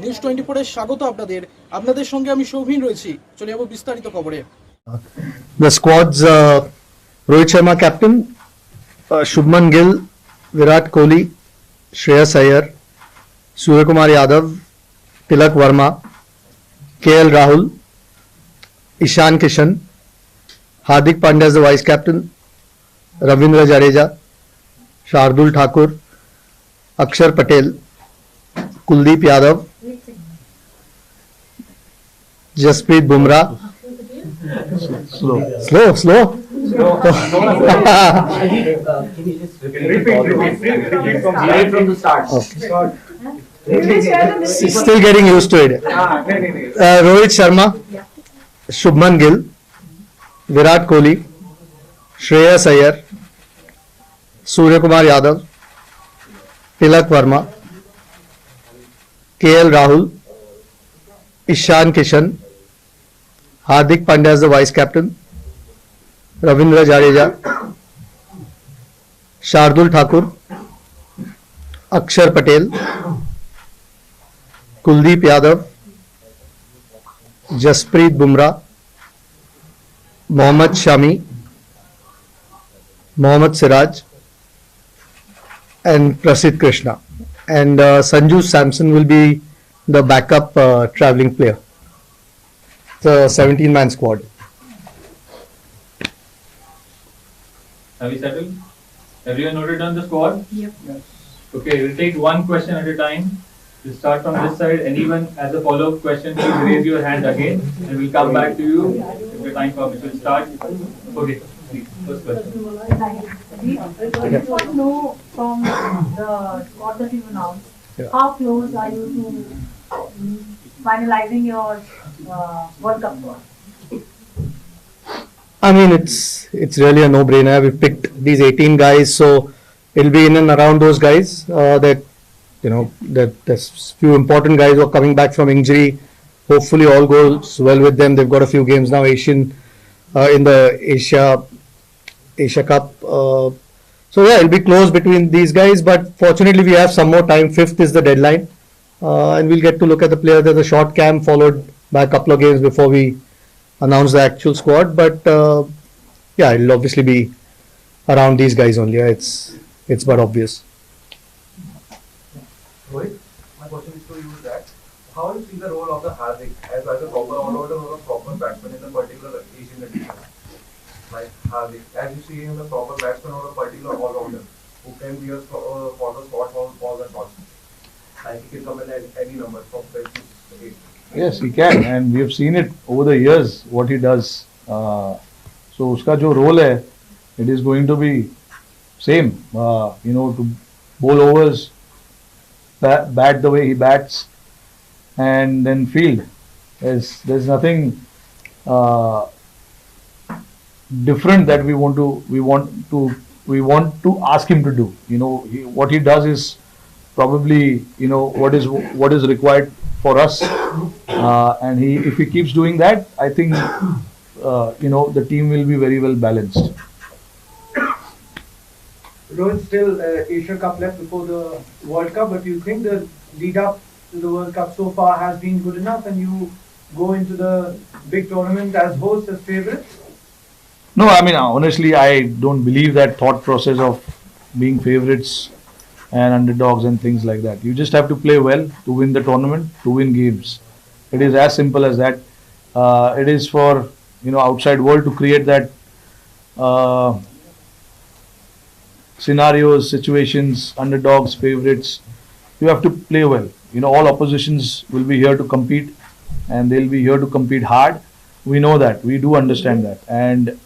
News 24 স্বাগত আপনাদের। আপনাদের সঙ্গে আমি সৌভিন রয়েছি। চলে যাব বিস্তারিত খবরে। The squad's Rohit Sharma captain, Shubman Gill, Virat Kohli, Shreyas Iyer, Suryakumar Yadav, Tilak Verma, KL Rahul, Ishan Kishan, Hardik Pandya as the vice captain, Ravindra Jadeja, Shardul Thakur, Akshar Patel, Kuldeep Yadav, Jasprit Bumrah. Slow. Repeat from the start. Still getting used to it. Rohit Sharma, Shubman Gill, Virat Kohli, Shreyas Iyer, Suryakumar Yadav, Tilak Verma, KL Rahul, Ishan Kishan, Hardik Pandya as the vice captain, Ravindra Jadeja, Shardul Thakur, Akshar Patel, Kuldeep Yadav, Jasprit Bumrah, Mohammad Shami, Mohammad Siraj, and Prasidh Krishna. And Sanju Samson will be the backup travelling player. The 17-man squad. Have we settled? Everyone noted down the squad? Yep. Okay, we'll take one question at a time. We'll start from this side. Anyone has a follow-up question, please raise your hand again and we'll come back to you if the time permits. We'll start. Okay, please, first question. I just want to know from the squad that you announced, how close are you to finalizing your World Cup squad? I mean, it's really a no-brainer. We picked these 18 guys, so it'll be in and around those guys. That there's few important guys who are coming back from injury. Hopefully, all goes well with them. They've got a few games now, in the Asia Cup. So yeah, it'll be close between these guys. But fortunately, we have some more time. 5th is the deadline, and we'll get to look at the players. There's a short camp followed by a couple of games before we announce the actual squad. But yeah, it'll obviously be around these guys only. It's but obvious. Rohit, my question is to you is that how do you see the role of the Hardik as a proper all-rounder or a proper batsman in a particular Asian edition? Like Hardik, as you see him a proper batsman or a particular all-rounder who can be a for the spot or all the shots. Like he can come in at any number from 5 to 8. Yes, he can, and we have seen it over the years what he does. So उसका जो role है, it is going to be same. To bowl overs, bat the way he bats, and then field. There's nothing different that we want to ask him to do. What he does is probably what is required for us, and if he keeps doing that, I think the team will be very well balanced. Rohit, still Asia Cup left before the World Cup, but do you think the lead up to the World Cup so far has been good enough and you go into the big tournament as hosts, as favorites? No, I mean, honestly, I don't believe that thought process of being favorites and underdogs and things like that. You just have to play well to win the tournament, to win games. It is as simple as that. It is for outside world to create that scenarios, situations, underdogs, favorites. You have to play well. All oppositions will be here to compete, and they'll be here to compete hard. We know that. We do understand that, and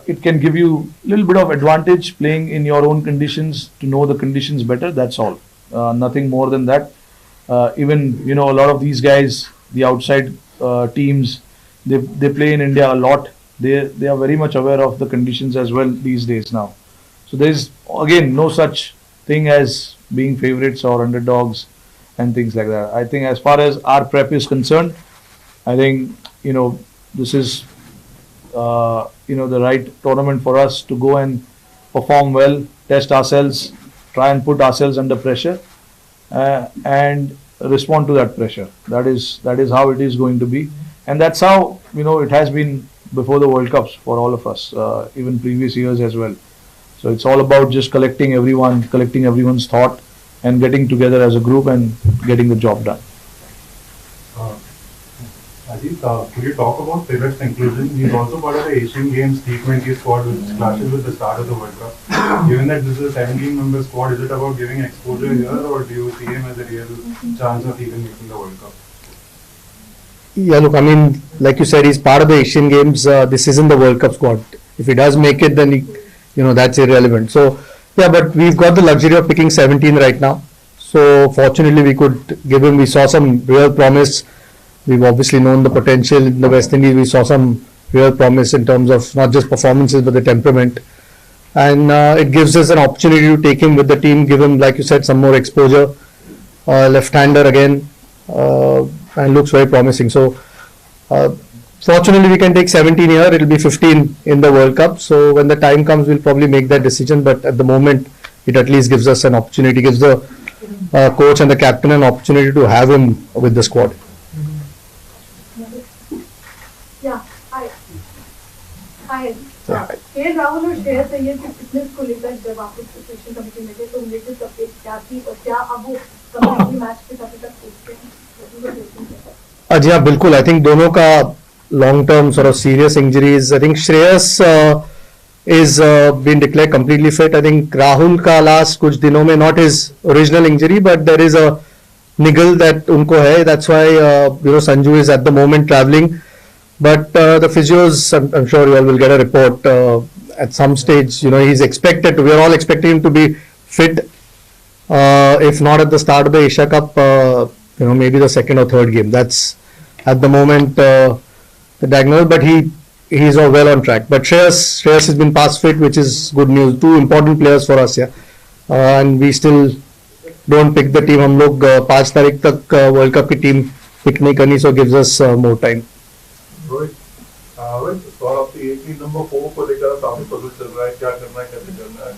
it can give you a little bit of advantage playing in your own conditions, to know the conditions better. That's all. Nothing more than that. Even a lot of these guys, the outside teams, they play in India a lot. They are very much aware of the conditions as well these days now. So there is again no such thing as being favorites or underdogs and things like that. I think as far as our prep is concerned, I think this is the right tournament for us to go and perform well, test ourselves, try and put ourselves under pressure, and respond to that pressure. That is how it is going to be, and that's how it has been before the World Cups for all of us, even previous years as well. So it's all about just collecting everyone's thought, and getting together as a group and getting the job done. Ajit, could you talk about Pivot's inclusion? He's also part of the Asian Games T20 squad, which clashes with the start of the World Cup. Given that this is a 17-member squad, is it about giving exposure here, or do you see him as a real chance of even making the World Cup? Yeah, look, I mean, like you said, he's part of the Asian Games. This isn't the World Cup squad. If he does make it, then that's irrelevant. So, yeah, but we've got the luxury of picking 17 right now. So, fortunately, we could give him. We saw some real promise. We've obviously known the potential in the West Indies. We saw some real promise in terms of not just performances but the temperament. And it gives us an opportunity to take him with the team, give him, like you said, some more exposure. Left-hander again, and looks very promising. So, fortunately, we can take 17 here. It'll be 15 in the World Cup. So, when the time comes, we'll probably make that decision. But at the moment, it at least gives us an opportunity, gives the coach and the captain an opportunity to have him with the squad. Yeah, hi. Hi. Yeah. KL Rahul और श्रेयस अय्यर की fitness को लेकर जब आप लोग selection committee में थे तो लेटेस्ट अपडेट क्या थी और क्या अब वो कमेटी मैच के साथ तक पूछते हैं? जी हाँ, बिल्कुल. I think दोनों का long term sort of serious injuries. I think Shreyas is been declared completely fit. I think Rahul का last कुछ दिनों में not his original injury, but there is a niggle that उनको है. That's why Sanju is at the moment travelling. But the physios, I'm sure you all will get a report at some stage. He's expected to. We are all expecting him to be fit. If not at the start of the Asia Cup, maybe the second or third game. That's at the moment the diagnosis. But he's all well on track. But Shreyas has been past fit, which is good news. Two important players for us, yeah. And we still don't pick the team. हम लोग 5 तारीख तक World Cup की team pick नहीं करनी, so gives us more time. Rohit, सवाल आपसे एक ही नंबर 4 को लेकर काफी पजल चल रहा है, क्या करना है, कैसे करना है,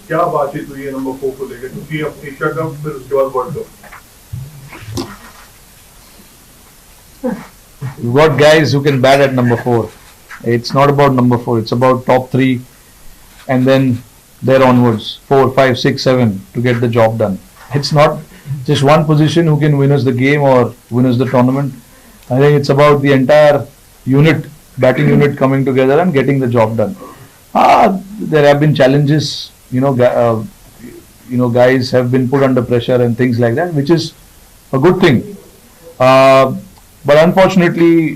क्या बातचीत हुई है नंबर 4 को लेकर, क्योंकि अब एशिया कप फिर उसके बाद world cup. We've got guys who can bat at number 4. It's not about number 4. It's about top 3, and then there onwards 4, 5, 6, 7 to get the job done. It's not just one position who can win us the game or win us the tournament. I think it's about the entire unit, batting unit coming together and getting the job done. There have been challenges, guys have been put under pressure and things like that, which is a good thing. But unfortunately,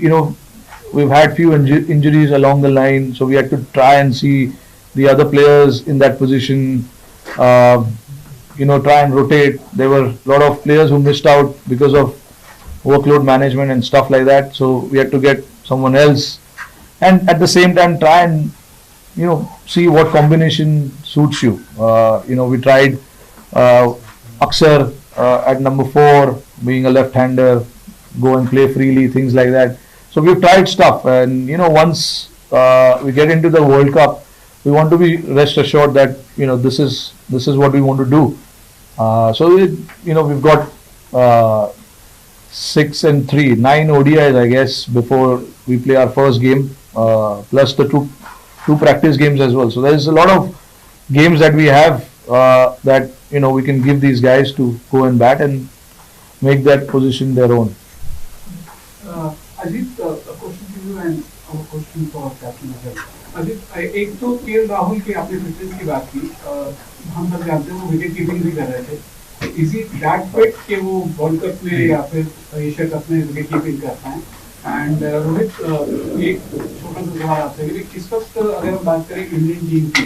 we've had few injuries along the line, so we had to try and see the other players in that position, try and rotate. There were a lot of players who missed out because of workload management and stuff like that, so we had to get someone else, and at the same time try and see what combination suits you. We tried Aksar at number 4, being a left-hander, go and play freely, things like that. So we've tried stuff, and once we get into the World Cup, we want to be rest assured that this is what we want to do. So we've got 6 and 3, 9 ODIs, I guess, before we play our first game, plus the two practice games as well. So there's a lot of games that we have that we can give these guys to go and bat and make that position their own. Ajit, a question to you and a question for Captain as well. Ajit, एक तो KL Rahul की आपने fitness की बात की, हम सब जानते हैं वो विकेट कीपिंग भी कर रहे थे. Is it that fit कि वो वर्ल्ड कप में या फिर एशिया कप में विकेट कीपिंग कर पाएं? And रोहित, एक छोटा सा सवाल आपसे कि इस वक्त अगर हम बात करें इंडियन टीम की,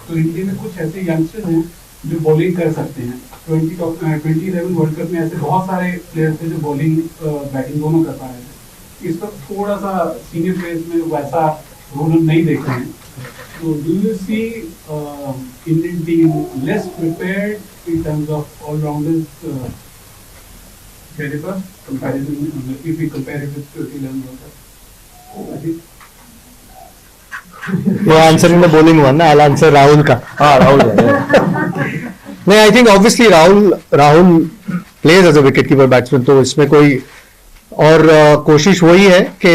तो इंडिया में कुछ ऐसे यंगस्टर्स हैं जो बॉलिंग कर सकते हैं. 2011 वर्ल्ड कप में ऐसे बहुत सारे प्लेयर्स थे जो बॉलिंग बैटिंग दोनों कर पा रहे थे. इस वक्त थोड़ा सा सीनियर प्लेयर्स में वैसा रोल हम नहीं देख रहे हैं. So do you see Indian team less prepared in terms of all-rounders caliber comparison if we compare it with 2011 World Cup? You're answering the bowling one. I'll answer Rahul ka. Rahul. No, I think obviously Rahul plays as a wicket-keeper batsman, तो इसमें कोई और कोशिश वही है कि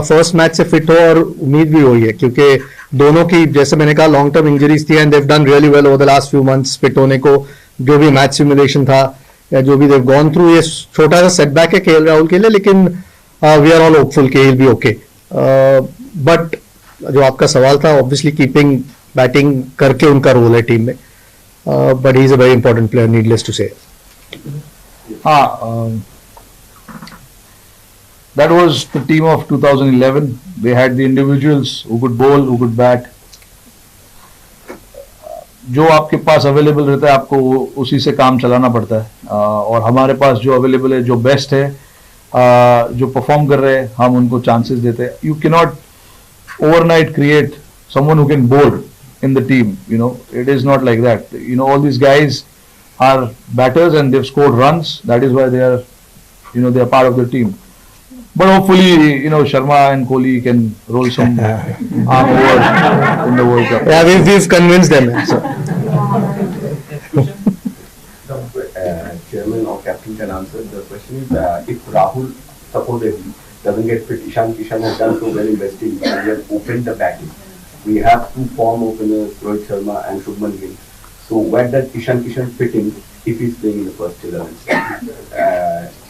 first match से fit हो और उम्मीद भी वही है क्योंकि दोनों की जैसे मैंने कहा लॉन्ग टर्म इंजरीज थी and they've done really well over the last few months fit होने को जो भी मैच सिमुलेशन था या जो भी देव गॉन थ्रू ये छोटा सा सेटबैक है केएल राहुल के लिए लेकिन वी आर ऑल होपफुल के विल बी ओके बट जो आपका सवाल था ऑब्वियसली कीपिंग बैटिंग करके उनका रोल है टीम में but he is a very important player needless to say That was the team of 2011. They had the individuals who could bowl, who could bat. जो आपके पास अवेलेबल रहता है आपको उसी से काम चलाना पड़ता है और हमारे पास जो अवेलेबल है जो बेस्ट है जो परफॉर्म कर रहे हैं हम उनको चांसेस देते हैं you can not overnight create someone who can bowl in the team you know it is not like that you know all these guys are batters and they have scored runs that is why they are part of the team but hopefully you know Sharma and Kohli can roll some arm over in the World Cup. Yeah, we've convinced them. So. Chairman or captain can answer. The question is if Rahul supposedly doesn't get fit, Ishan Kishan has done so well in West Indies and we have opened the batting. We have two form openers, Rohit Sharma and Shubman Gill. So where does Ishan Kishan fit in if he's playing in the first 11?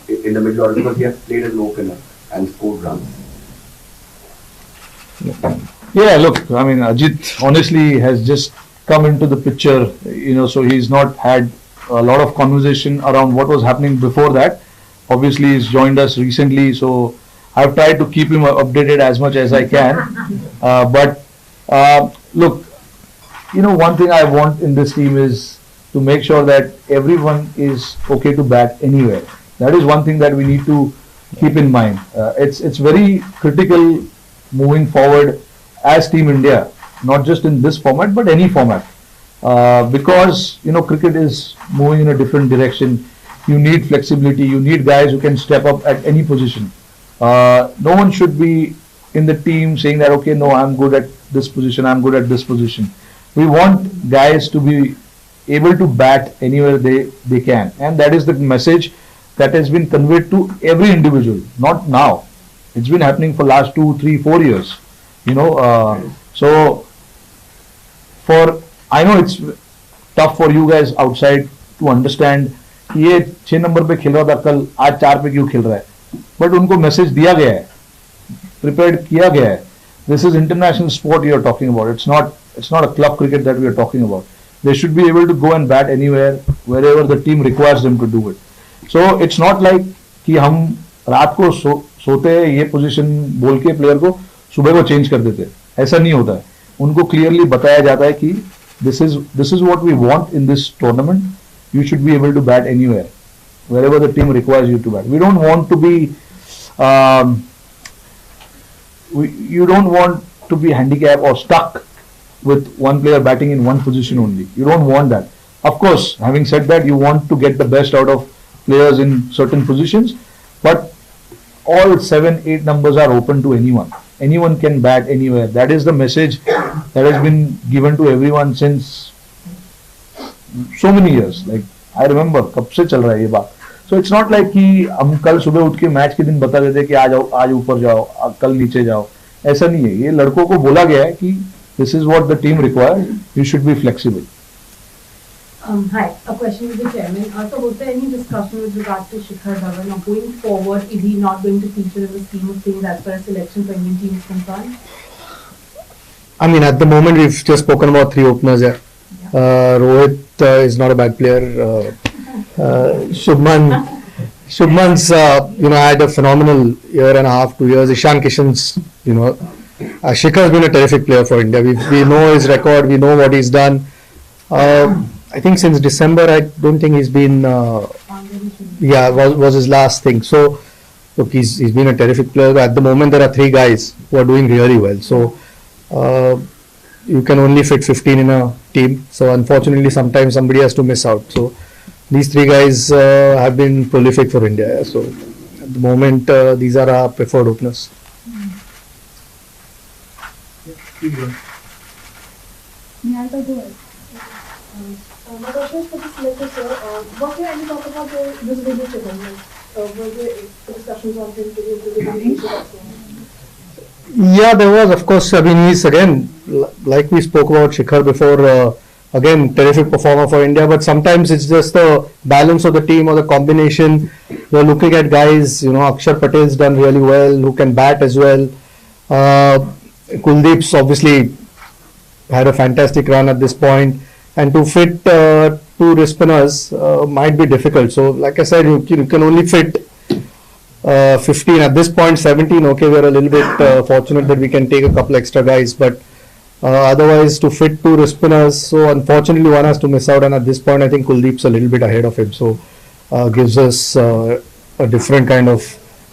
In the middle order because he has played as an opener and scored runs. Yeah, look, I mean, Ajit honestly has just come into the picture, you know, so he's not had a lot of conversation around what was happening before that. Obviously, he's joined us recently, so I've tried to keep him updated as much as I can. Look, you know, one thing I want in this team is to make sure that everyone is okay to bat anywhere. That is one thing that we need to keep in mind. It's very critical moving forward as Team India, not just in this format but any format, because you know cricket is moving in a different direction. You need flexibility. You need guys who can step up at any position. No one should be in the team saying that okay, no, I'm good at this position. I'm good at this position. We want guys to be able to bat anywhere they can, and that is the message that has been conveyed to every individual, not now. It's been happening for last 2, 3, 4 years. You know, so I know it's tough for you guys outside to understand कि ये 6 number पे खेल रहा था कल आज 4 पे क्यों खेल रहा है बट उनको मैसेज दिया गया है प्रिपेयर्ड किया गया है this is international sport you are talking about it's not a club cricket that we are talking about they should be able to go and bat anywhere wherever the team requires them to do it so it's not like कि हम रात को सोते हैं ये position बोल के player को सुबह को चेंज कर देते ऐसा नहीं होता है उनको क्लियरली बताया जाता है कि this is what we want in this tournament you should be able to bat anywhere wherever the team requires you to bat. We don't want to be you don't want to be handicapped or stuck with one player batting in one position only. You don't want that. Of course, having said that, you want to get the best out of players in certain positions, but all 7, 8 numbers are open to anyone. Anyone can bat anywhere. That is the message that has been given to everyone since so many years. Like I remember, कब से चल रहा है ये बात. So it's not like कि हम कल सुबह उठ के मैच के दिन बता देते कि आज ऊपर जाओ, कल नीचे जाओ. ऐसा नहीं है. ये लड़कों को बोला गया है कि this is what the team requires. You should be flexible. Hi, a question to the chairman. So was there any discussion with regard to Shikhar Dhawan or going forward? Is he not going to feature in the scheme of things as far as selection for Indian team is concerned? I mean, at the moment we've just spoken about 3 openers here. Rohit is not a bad player. Shubman's had a phenomenal year and a half, 2 years. Ishan Kishan's, Shikhar's been a terrific player for India. We know his record. We know what he's done. I think since December, I don't think he's been. Was his last thing. So, look, he's been a terrific player. At the moment, there are 3 guys who are doing really well. So, you can only fit 15 in a team. So, unfortunately, sometimes somebody has to miss out. So, these 3 guys have been prolific for India. So, at the moment, these are our preferred openers. My question is for the selector, sir. What can you talk about this video today? Were there discussions on him to the Yeah, there was, of course. I mean, he's again, like we spoke about Shikhar before, again, terrific performer for India, but sometimes it's just the balance of the team or the combination. You're looking at guys, Akshar Patel's done really well, who can bat as well. Kuldeep's obviously had a fantastic run at this point, and to fit two wrist spinners might be difficult. So, like I said, you can only fit 15 at this point. 17, okay, we're a little bit fortunate that we can take a couple extra guys, but otherwise to fit two wrist spinners, so unfortunately one has to miss out, and at this point I think Kuldeep's a little bit ahead of him, so gives us a different kind of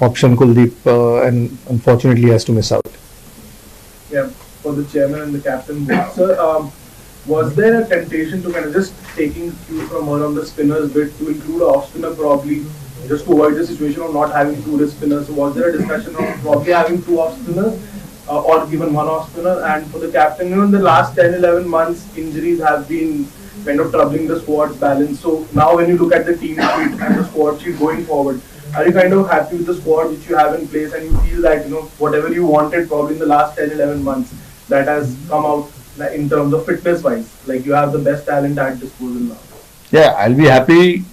option, Kuldeep, and unfortunately he has to miss out. Yeah, for the chairman and the captain. Sir, was there a temptation to kind of just taking cue from her on the spinners bit to include an off spinner probably, just to avoid the situation of not having two wrist spinners? So was there a discussion of probably having two off spinners or even one off spinner? And for the captain, in the last 10-11 months, injuries have been kind of troubling the squad's balance. So now when you look at the team sheet and the squad sheet going forward, are you kind of happy with the squad which you have in place, and you feel that whatever you wanted probably in the last 10-11 months, that has come out in terms of fitness wise, like you have the best talent at disposal now? Yeah, I'll be happy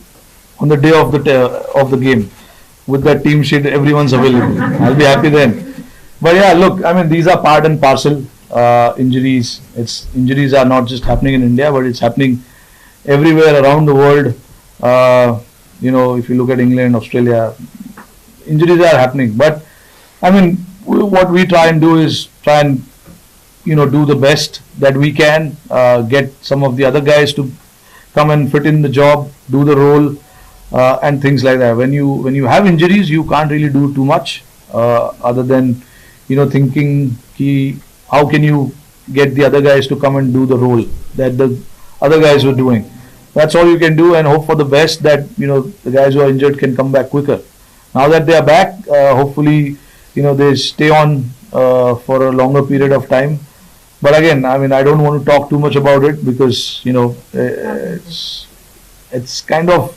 on the day of the game with that team sheet. Everyone's available. I'll be happy then. But yeah, look, I mean, these are part and parcel injuries. Injuries are not just happening in India, but it's happening everywhere around the world. If you look at England, Australia, injuries are happening. But I mean, what we try and do is try and do the best that we can. Get some of the other guys to come and fit in the job, do the role, and things like that. When you have injuries, you can't really do too much other than thinking how can you get the other guys to come and do the role that the other guys were doing. That's all you can do, and hope for the best that the guys who are injured can come back quicker. Now that they are back, hopefully they stay on for a longer period of time. But again, I mean, I don't want to talk too much about it because it's kind of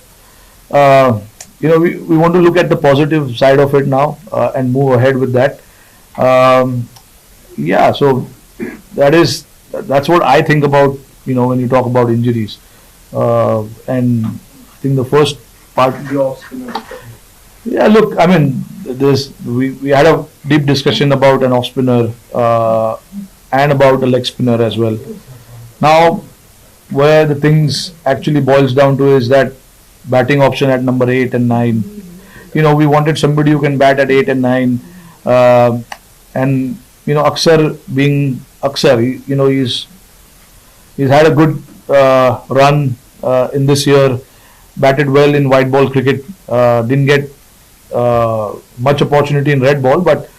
we want to look at the positive side of it now and move ahead with that. Yeah, so that's what I think about when you talk about injuries. And I think the first part. Yeah, look, I mean, we had a deep discussion about an off spinner and about a leg spinner as well. Now, where the things actually boils down to is that batting option at number 8 and 9. We wanted somebody who can bat at 8 and 9. And Akshar being Akshar, he's had a good run in this year. Batted well in white ball cricket. Didn't get much opportunity in red ball, but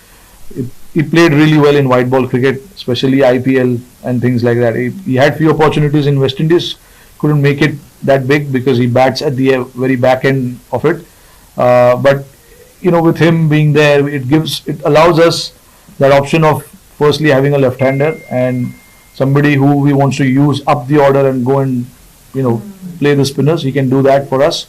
he played really well in white ball cricket, especially IPL and things like that. He had few opportunities in West Indies, couldn't make it that big because he bats at the very back end of it. But with him being there, it allows us that option of firstly having a left-hander and somebody who we want to use up the order and go and play the spinners. He can do that for us,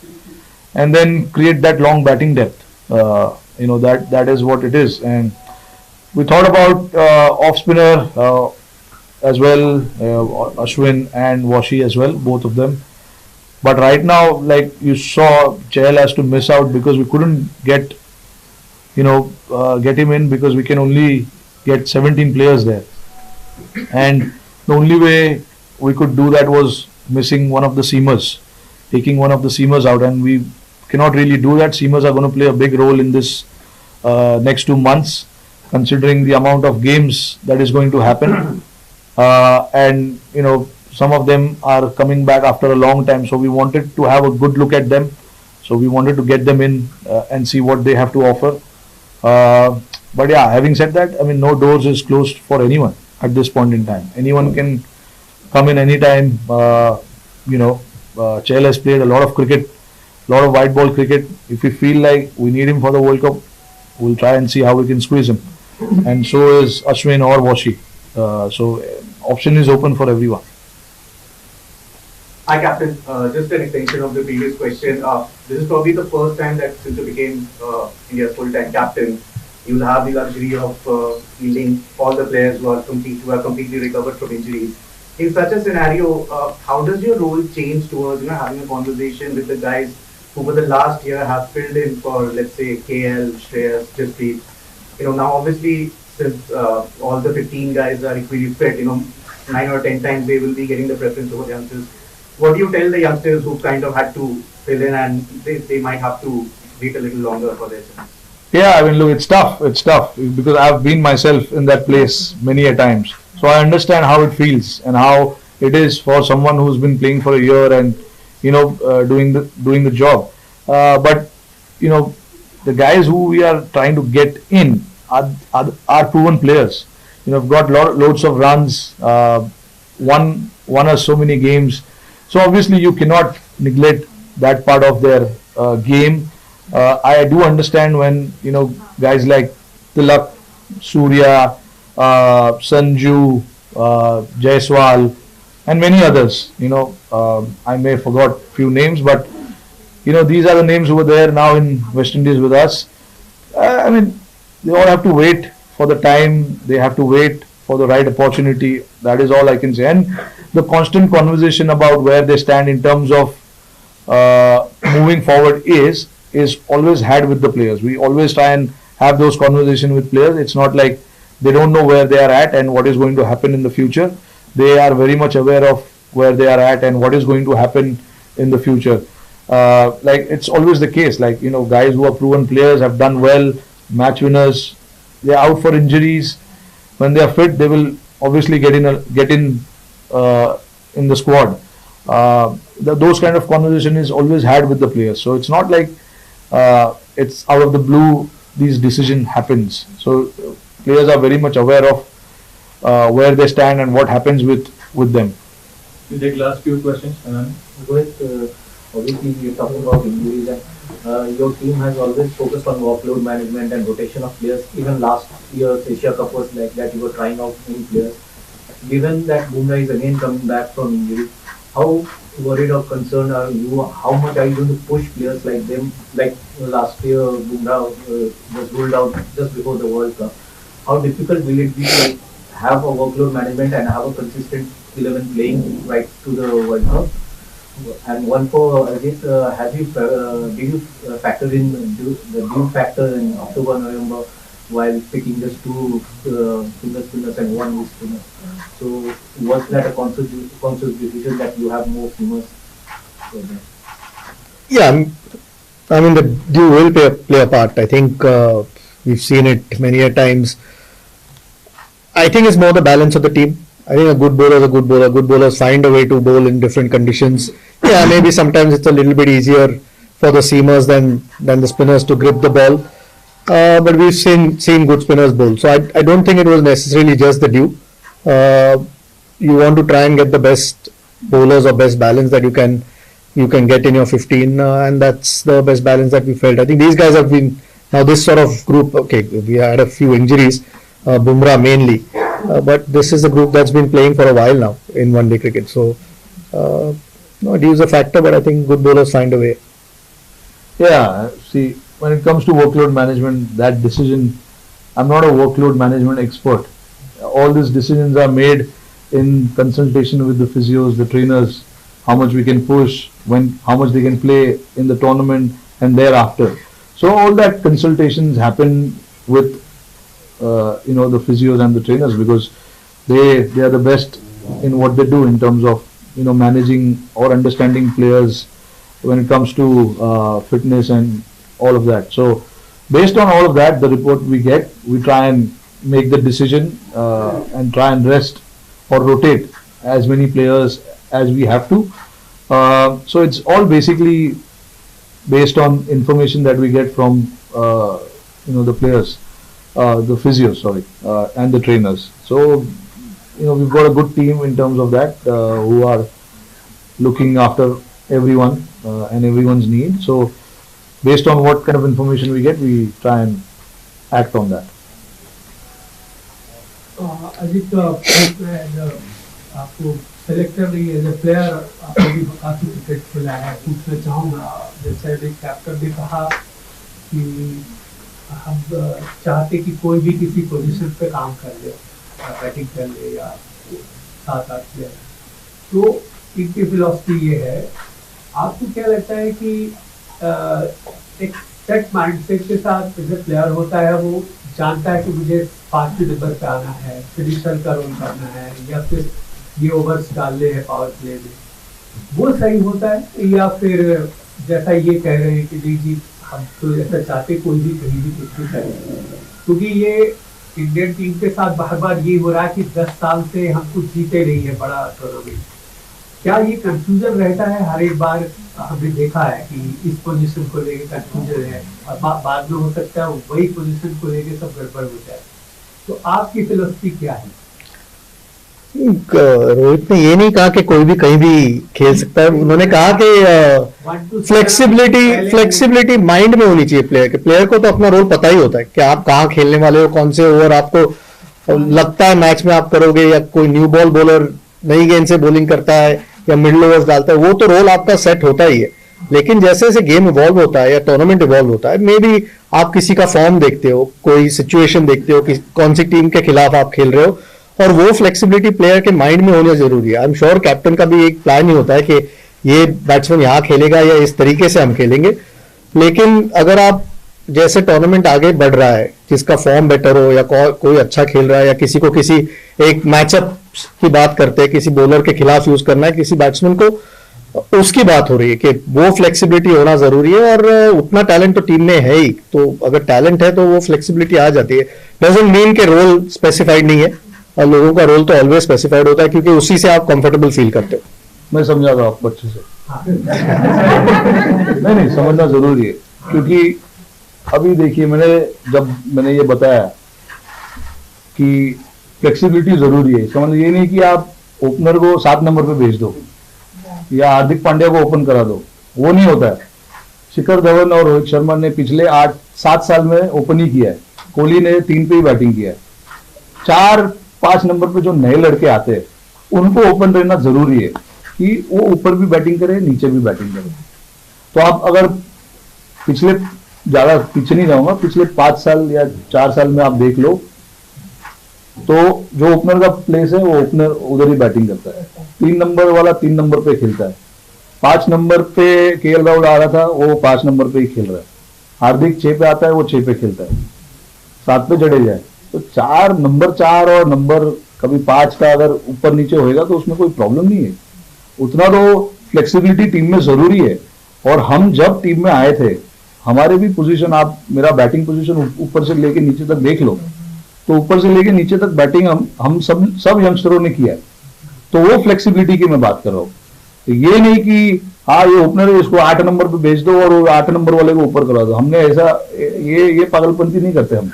and then create that long batting depth. That is what it is. And we thought about off spinner as well, Ashwin and Washi as well, both of them. But right now, like you saw, Chahal has to miss out because we couldn't get him in because we can only get 17 players there. And the only way we could do that was missing one of the seamers, taking one of the seamers out, and we cannot really do that. Seamers are going to play a big role in this next 2 months, considering the amount of games that is going to happen. And some of them are coming back after a long time, so we wanted to have a good look at them. So we wanted to get them in and see what they have to offer. But yeah, having said that, I mean, no doors is closed for anyone at this point in time. Anyone can come in anytime. Chahal has played a lot of cricket, a lot of white ball cricket. If we feel like we need him for the World Cup, we'll try and see how we can squeeze him. And so is Ashwin or Washi. So option is open for everyone. Hi, Captain. Just an extension of the previous question. This is probably the first time that since you became India's full-time captain, you'll have the luxury of fielding all the players who are completely recovered from injuries. In such a scenario, how does your role change towards having a conversation with the guys who for the last year have filled in for, let's say, KL, Shreyas, Jasprit? Now obviously since all the 15 guys are equally fit, 9 or 10 times they will be getting the preference over youngsters. What do you tell the youngsters who kind of had to fill in and they might have to wait a little longer for their chance? Yeah, I mean, look, it's tough because I've been myself in that place many a times. So I understand how it feels and how it is for someone who's been playing for a year and doing the job. But the guys who we are trying to get in are proven players. Have got loads of runs, won us so many games. So obviously you cannot neglect that part of their game. I do understand when guys like Tilak, Surya, Sanju, Jaiswal, and many others. I may have forgot few names, but these are the names who were there now in West Indies with us. I mean, they all have to wait for the time. They have to wait for the right opportunity. That is all I can say. And the constant conversation about where they stand in terms of moving forward is always had with the players. We always try and have those conversations with players. It's not like they don't know where they are at and what is going to happen in the future. They are very much aware of where they are at and what is going to happen in the future. Like it's always the case. Like guys who are proven players have done well, match winners. They are out for injuries. When they are fit, they will obviously get in the squad. Those kind of conversation is always had with the players. So it's not like it's out of the blue these decision happens. So players are very much aware of where they stand and what happens with them. We take last few questions. Obviously you're talking about injuries and your team has always focused on workload management and rotation of players. Even last year's Asia Cup was like that, you were trying out many players. Given that Bumrah is again coming back from injury, how worried or concerned are you? How much are you going to push players like them? Like last year Bumrah was ruled out just before the World Cup. How difficult will it be to have a workload management and have a consistent 11 playing right to the World Cup? And one for Ajit, did you factor in the due factor in October, November while picking just two finger spinners and one wrist spinner? So was that a conscious decision that you have more seamers? Yeah, I mean the due will play a part. I think we've seen it many a times. I think it's more the balance of the team. I think a good bowler is a good bowler. Good bowlers find a way to bowl in different conditions. Yeah, maybe sometimes it's a little bit easier for the seamers than the spinners to grip the ball. But we've seen good spinners bowl. So I don't think it was necessarily just the due. You want to try and get the best bowlers or best balance that you can get in your 15, and that's the best balance that we felt. I think these guys have been now this sort of group. Okay, we had a few injuries, Bumrah mainly. But this is a group that's been playing for a while now in one-day cricket. So, no, it is a factor, but I think good bowlers find a way. Yeah, see, when it comes to workload management, that decision, I'm not a workload management expert. All these decisions are made in consultation with the physios, the trainers, how much we can push, how much they can play in the tournament and thereafter. So all that consultations happen with the physios and the trainers, because they are the best in what they do in terms of managing or understanding players when it comes to fitness and all of that. So based on all of that, the report we get, we try and make the decision and try and rest or rotate as many players as we have to. So it's all basically based on information that we get from the players. The physios, and the trainers. So, we've got a good team in terms of that, who are looking after everyone and everyone's need. So, based on what kind of information we get, we try and act on that. Ajit, आपको selector नहीं as a player आपने भी काफी cricket खेला है, पूछना चाहूँगा जैसे अभी कैप्टन ने कहा कि हम चाहते कि कोई भी किसी पोजीशन पे काम कर ले, बैटिंग कर ले या 7-8 प्लेयर, तो इनकी फिलॉसफी ये है। आपको क्या लगता है कि एक सेट माइंडसेट के साथ जैसे प्लेयर होता है वो जानता है कि मुझे 5वें नंबर पे आना है, फिनिशर का रोल करना है या फिर ये ओवर्स डालने हैं पावर प्ले में, वो सही होता है? या फिर जैसा ये कह रहे हैं कि नहीं जी हम तो ऐसा चाहते कोई भी कहीं भी कुछ भी करे, क्योंकि ये इंडियन टीम के साथ बार बार ये हो रहा है कि 10 साल से हम कुछ जीते नहीं है बड़ा टूर्नामेंट। क्या ये कंफ्यूजन रहता है हर एक बार? हमने देखा है कि इस पोजीशन को लेके कंफ्यूजन है और बाद में हो सकता है वही पोजीशन को लेके सब गड़बड़ हो जाए, तो आपकी फिलॉसफी क्या है? रोहित ने ये नहीं कहा कि कोई भी कहीं भी खेल सकता है, उन्होंने कहा कि फ्लेक्सिबिलिटी माइंड में होनी चाहिए प्लेयर के। प्लेयर को तो अपना रोल पता ही होता है कि आप कहाँ खेलने वाले हो, कौन से ओवर आपको लगता है मैच में आप करोगे, या कोई न्यू बॉल बॉलर नई गेंद से बॉलिंग करता है या मिडिल ओवर्स डालता है, वो तो रोल आपका सेट होता ही है। लेकिन जैसे जैसे गेम इवॉल्व होता है या टूर्नामेंट इवॉल्व होता है, मे बी आप किसी का फॉर्म देखते हो, कोई सिचुएशन देखते हो कि कौन सी टीम के खिलाफ आप खेल रहे हो, और वो फ्लेक्सिबिलिटी प्लेयर के माइंड में होना जरूरी है। आई एम श्योर कैप्टन का भी एक प्लान ही होता है कि ये बैट्समैन यहाँ खेलेगा या इस तरीके से हम खेलेंगे। लेकिन अगर आप जैसे टूर्नामेंट आगे बढ़ रहा है, जिसका फॉर्म बेटर हो या कोई अच्छा खेल रहा है, या किसी को किसी एक मैचअप की बात करते हैं, किसी बॉलर के खिलाफ यूज करना है किसी बैट्समैन को, उसकी बात हो रही है कि वो फ्लेक्सिबिलिटी होना जरूरी है। और उतना टैलेंट तो टीम में है ही, तो अगर टैलेंट है तो वो फ्लेक्सिबिलिटी आ जाती है। डजंट मीन के रोल स्पेसिफाइड नहीं है, और लोगों का रोल तो ऑलवेज स्पेसिफाइड होता है, क्योंकि उसी से आप कंफर्टेबल फील करते हो। मैं समझा था आपको अच्छे से। नहीं समझना जरूरी है, क्योंकि अभी देखिए मैंने ये बताया कि फ्लेक्सिबिलिटी जरूरी है। समझ ये नहीं कि आप ओपनर को 7 नंबर पे भेज दो या हार्दिक पांड्या को ओपन करा दो, वो नहीं होता है। शिखर धवन और रोहित शर्मा ने पिछले 8-7 साल में ओपन ही किया है, कोहली ने 3 पे ही बैटिंग किया है। 4-5 नंबर पे जो नए लड़के आते हैं उनको ओपन रहना जरूरी है कि वो ऊपर भी बैटिंग करे, नीचे भी बैटिंग करे। तो आप अगर पिछले, ज्यादा पीछे नहीं जाऊंगा, पिछले 5 साल या 4 साल में आप देख लो, तो जो ओपनर का प्लेस है वो ओपनर उधर ही बैटिंग करता है। 3 नंबर वाला 3 नंबर पे खेलता है, 5 नंबर पे केएल राहुल आ रहा था, वो 5 नंबर पे ही खेल रहा है। हार्दिक 6 पे आता है, वो 6 पे खेलता है, 7 पे जडेजा है। तो 4 नंबर 4 और नंबर कभी 5 का अगर ऊपर नीचे होएगा तो उसमें कोई प्रॉब्लम नहीं है। उतना तो फ्लेक्सिबिलिटी टीम में जरूरी है। और हम जब टीम में आए थे, हमारे भी पोजीशन, आप मेरा बैटिंग पोजीशन ऊपर से लेके नीचे तक देख लो, तो ऊपर से लेके नीचे तक बैटिंग हम सब यंगस्टरों ने किया है। तो वो फ्लेक्सिबिलिटी की मैं बात कर रहा हूँ। तो ये नहीं कि हाँ ये ओपनर है, इसको 8 नंबर पे भेज दो और 8 नंबर वाले को ऊपर करा दो। हमने ऐसा ये पागलपंती नहीं करते हम।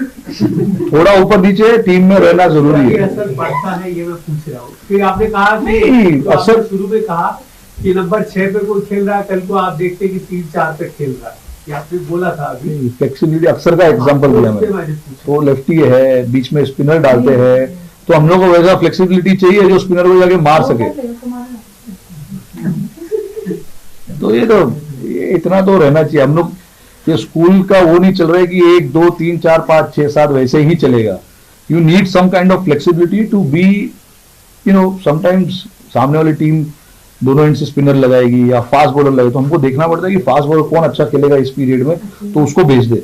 थोड़ा ऊपर नीचे टीम में रहना जरूरी है। असर पड़ता है ये मैं पूछ रहा हूँ। फिर आपने कहा नहीं, असर शुरू में कहा कि नंबर 6 पे कोई खेल रहा है, कल को आप देखते कि 3-4 पे खेल रहा है, ये आपने बोला था अभी। फ्लेक्सिबिलिटी अक्सर का एग्जाम्पल दिया मैंने। तो लेफ्टी है, बीच में स्पिनर डालते हैं, तो हम लोग को वैसा फ्लेक्सिबिलिटी चाहिए जो स्पिनर को जाके मार सके। तो ये इतना तो रहना चाहिए। हम लोग ये स्कूल का वो नहीं चल रहा है कि 1 2 3 4 5 6 7 वैसे ही चलेगा। You need some kind of flexibility to be, sometimes सामने वाली टीम दोनों एंड से स्पिनर लगाएगी या फास्ट बॉलर लगाएगी, तो हमको देखना पड़ता है कि फास्ट बॉलर कौन अच्छा खेलेगा इस पीरियड में, तो उसको भेज दे।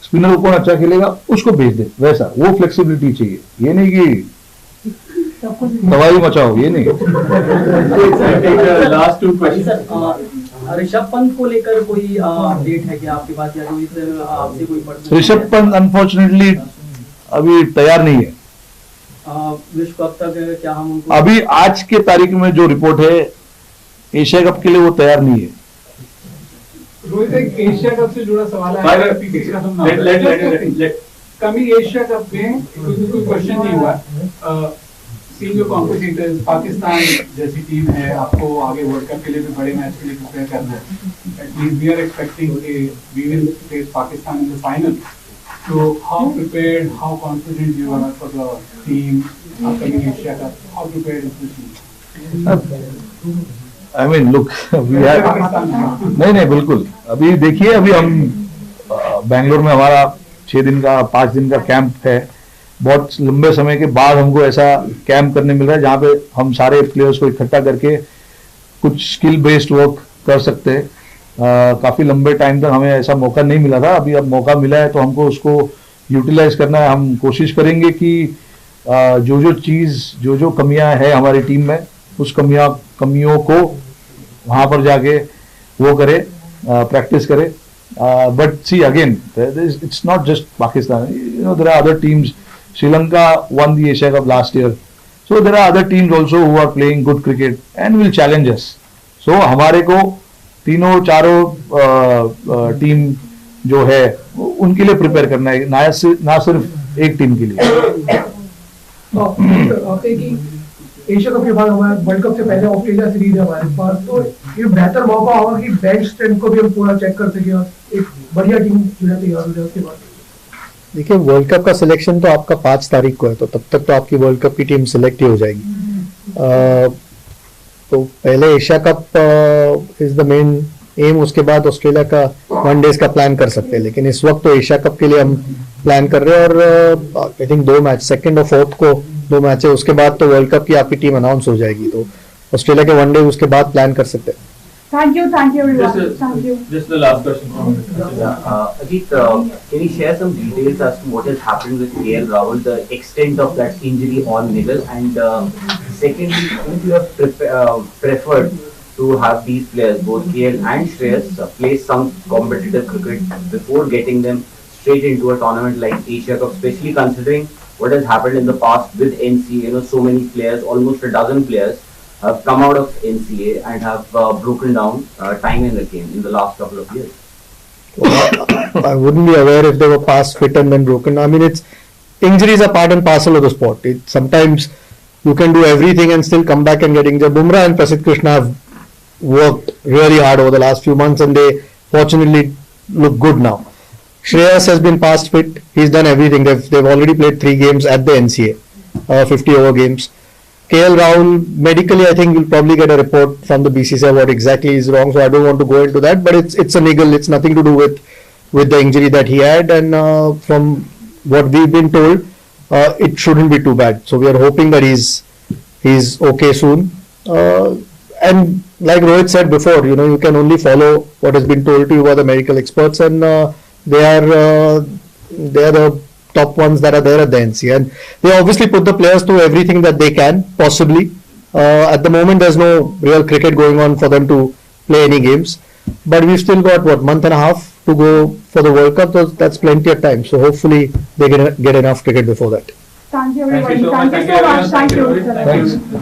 स्पिनर को कौन अच्छा खेलेगा उसको भेज दे, वैसा वो फ्लेक्सिबिलिटी चाहिए। ये नहीं कि दवाई मचाओ, ये नहीं। Last 2 question. ऋषभ पंत को लेकर कोई अपडेट है क्या आपके पास, या रोहित आपसे कोई पर्सनल? ऋषभ पंत अनफॉर्चुनेटली अभी तैयार नहीं है। विश्व कप तक क्या हम उनको अभी आज के तारीख में जो रिपोर्ट है, एशिया कप के लिए वो तैयार नहीं है। रोहित, एक एशिया कप से जुड़ा सवाल है। कभी एशिया कप में कोई क्वेश्चन नहीं हुआ। सीन जो कॉम्पिटिटर्स, पाकिस्तान जैसी टीम है, आपको आगे वर्ल्ड कप के लिए भी बड़े मैच के लिए प्रिपेयर करना है। At least we are expecting we will face Pakistan in the final. So how prepared, how confident you are for the team upcoming Asia Cup? How prepared is the team? I mean, look, we are नहीं बिल्कुल अभी देखिए अभी हम बैंगलोर में हमारा 6 दिन का 5 दिन का कैंप है. बहुत लंबे समय के बाद हमको ऐसा कैंप करने मिल रहा है जहाँ पे हम सारे प्लेयर्स को इकट्ठा करके कुछ स्किल बेस्ड वर्क कर सकते हैं. काफी लंबे टाइम तक हमें ऐसा मौका नहीं मिला था. अभी अब मौका मिला है तो हमको उसको यूटिलाइज करना है. हम कोशिश करेंगे कि जो कमियां है हमारी टीम में उस कमियों को वहां पर जाके वो करे, प्रैक्टिस करे. But see again it's not just Pakistan, you know there are other teams. Sri Lanka won the Asia Cup last year, so there are other teams also who are playing good cricket and will challenge us. So हमारे को तीनों चारों team जो है उनके लिए prepare करना है, ना सिर्फ एक टीम के लिए. एशिया कप के बाद हमारे वर्ल्ड कप से पहले ऑस्ट्रेलिया सीरीज है हमारे पास, तो ये बेहतर मौका होगा कि बेंच स्ट्रेंथ को भी हम पूरा चेक कर सके और एक बढ़िया टीम जो है तैयार हो जाए उसके बाद. देखिए वर्ल्ड कप का सिलेक्शन तो आपका 5 तारीख को है, तो तब तक तो आपकी वर्ल्ड कप की टीम सिलेक्ट ही हो जाएगी. तो पहले Asia cup is the main M, उसके बाद ऑस्ट्रेलिया का 1 डेज का प्लान कर सकते हैं. लेकिन इस वक्त तो एशिया कप के लिए हम प्लान कर रहे हैं और आई थिंक 2 मैच, 2nd और 4th को 2 मैच है. उसके बाद तो वर्ल्ड कप की आपकी टीम अनाउंस हो जाएगी, तो ऑस्ट्रेलिया के 1 डे उसके बाद प्लान कर सकते हैं. Thank you everyone. Thank you. Just the last question from Ajit, can you share some details as to what has happened with KL Rahul, the extent of that injury on middle, and secondly, if you have preferred to have these players, both KL and Shreyas, play some competitive cricket before getting them straight into a tournament like Asia Cup, especially considering what has happened in the past with NCA. You know, so many players, almost a dozen players, have come out of NCA and have broken down time and again in the last couple of years. I wouldn't be aware if they were past fit and then broken. I mean, injuries are part and parcel of the sport. Sometimes you can do everything and still come back and get injured. Bumrah and Prasidh Krishna have worked really hard over the last few months and they fortunately look good now. Shreyas has been past fit. He's done everything. They've already played 3 games at the NCA, 50 over games. KL Rahul, medically, I think we'll probably get a report from the BCCI what exactly is wrong. So I don't want to go into that, but it's a niggle. It's nothing to do with the injury that he had. And from what we've been told, it shouldn't be too bad. So we are hoping that he's okay soon. And like Rohit said before, you know, you can only follow what has been told to you by the medical experts, and they are the top ones that are there at the NCA, and they obviously put the players through everything that they can possibly. At the moment, there's no real cricket going on for them to play any games, but we've still got month and a half to go for the World Cup. So that's plenty of time. So hopefully they get enough cricket before that. Thank you everybody. Thank you so much. Thank you so much. Thank you. Thank you.